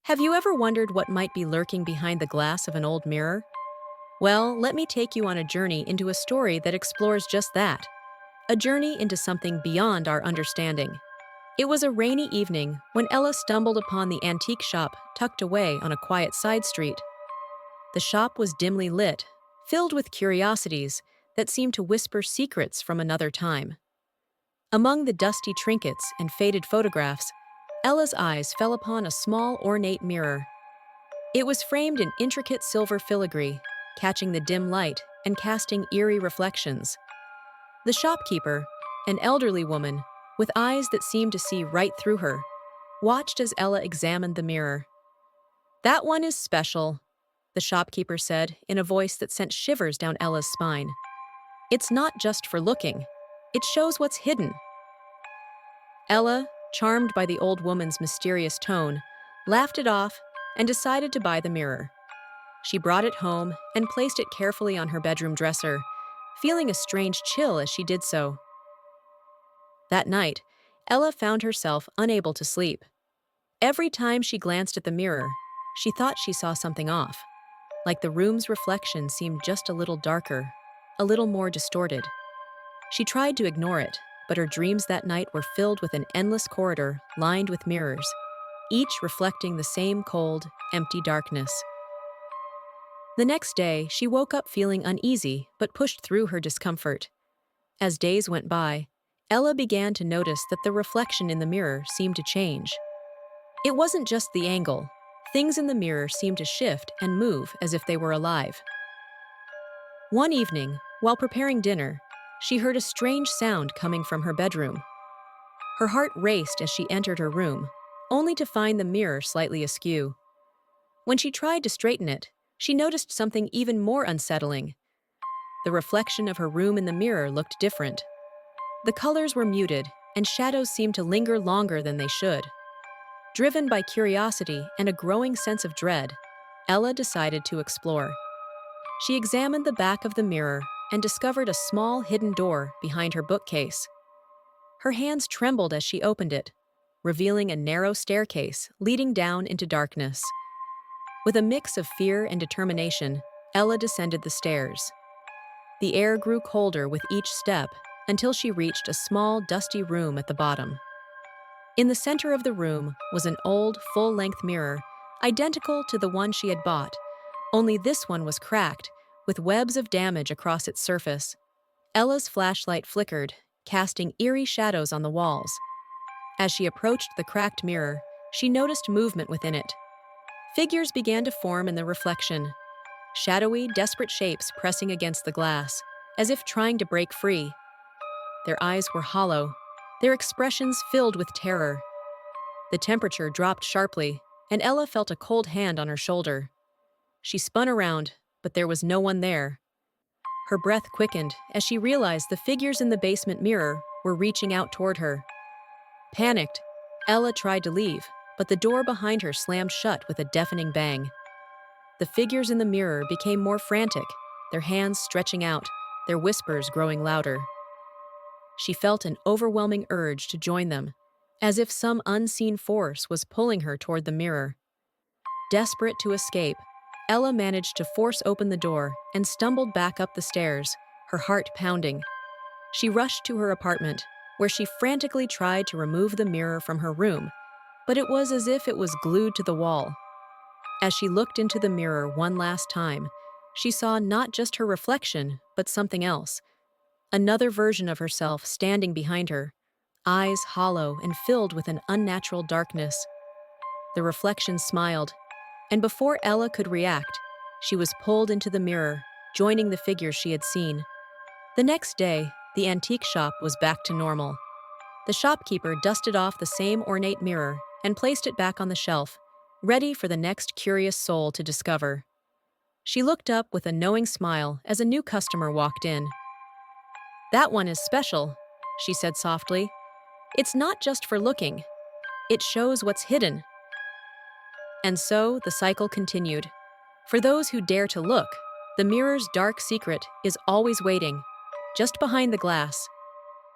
Have you ever wondered what might be lurking behind the glass of an old mirror? Well, let me take you on a journey into a story that explores just that. A journey into something beyond our understanding. It was a rainy evening when Ella stumbled upon the antique shop tucked away on a quiet side street. The shop was dimly lit, filled with curiosities that seemed to whisper secrets from another time. Among the dusty trinkets and faded photographs, Ella's eyes fell upon a small ornate mirror. It was framed in intricate silver filigree, catching the dim light and casting eerie reflections. The shopkeeper, an elderly woman with eyes that seemed to see right through her, watched as Ella examined the mirror. "That one is special," the shopkeeper said in a voice that sent shivers down Ella's spine. "It's not just for looking. It shows what's hidden." Ella, charmed by the old woman's mysterious tone, laughed it off and decided to buy the mirror. She brought it home and placed it carefully on her bedroom dresser, feeling a strange chill as she did so. That night, Ella found herself unable to sleep. Every time she glanced at the mirror, she thought she saw something off, like the room's reflection seemed just a little darker, a little more distorted. She tried to ignore it, but her dreams that night were filled with an endless corridor lined with mirrors, each reflecting the same cold, empty darkness. The next day, she woke up feeling uneasy but pushed through her discomfort. As days went by, Ella began to notice that the reflection in the mirror seemed to change. It wasn't just the angle. Things in the mirror seemed to shift and move as if they were alive. One evening, while preparing dinner, she heard a strange sound coming from her bedroom. Her heart raced as she entered her room, only to find the mirror slightly askew. When she tried to straighten it, she noticed something even more unsettling. The reflection of her room in the mirror looked different. The colors were muted, and shadows seemed to linger longer than they should. Driven by curiosity and a growing sense of dread, Ella decided to explore. She examined the back of the mirror and discovered a small hidden door behind her bookcase. Her hands trembled as she opened it, revealing a narrow staircase leading down into darkness. With a mix of fear and determination, Ella descended the stairs. The air grew colder with each step until she reached a small, dusty room at the bottom. In the center of the room was an old, full-length mirror, identical to the one she had bought, only this one was cracked, with webs of damage across its surface. Ella's flashlight flickered, casting eerie shadows on the walls. As she approached the cracked mirror, she noticed movement within it. Figures began to form in the reflection, shadowy, desperate shapes pressing against the glass, as if trying to break free. Their eyes were hollow, their expressions filled with terror. The temperature dropped sharply, and Ella felt a cold hand on her shoulder. She spun around, but there was no one there. Her breath quickened as she realized the figures in the basement mirror were reaching out toward her. Panicked, Ella tried to leave, but the door behind her slammed shut with a deafening bang. The figures in the mirror became more frantic, their hands stretching out, their whispers growing louder. She felt an overwhelming urge to join them, as if some unseen force was pulling her toward the mirror. Desperate to escape, Ella managed to force open the door and stumbled back up the stairs, her heart pounding. She rushed to her apartment, where she frantically tried to remove the mirror from her room, but it was as if it was glued to the wall. As she looked into the mirror one last time, she saw not just her reflection, but something else. Another version of herself standing behind her, eyes hollow and filled with an unnatural darkness. The reflection smiled, and before Ella could react, she was pulled into the mirror, joining the figures she had seen. The next day, the antique shop was back to normal. The shopkeeper dusted off the same ornate mirror and placed it back on the shelf, ready for the next curious soul to discover. She looked up with a knowing smile as a new customer walked in. "That one is special," she said softly. "It's not just for looking. It shows what's hidden." And so the cycle continued. For those who dare to look, the mirror's dark secret is always waiting, just behind the glass,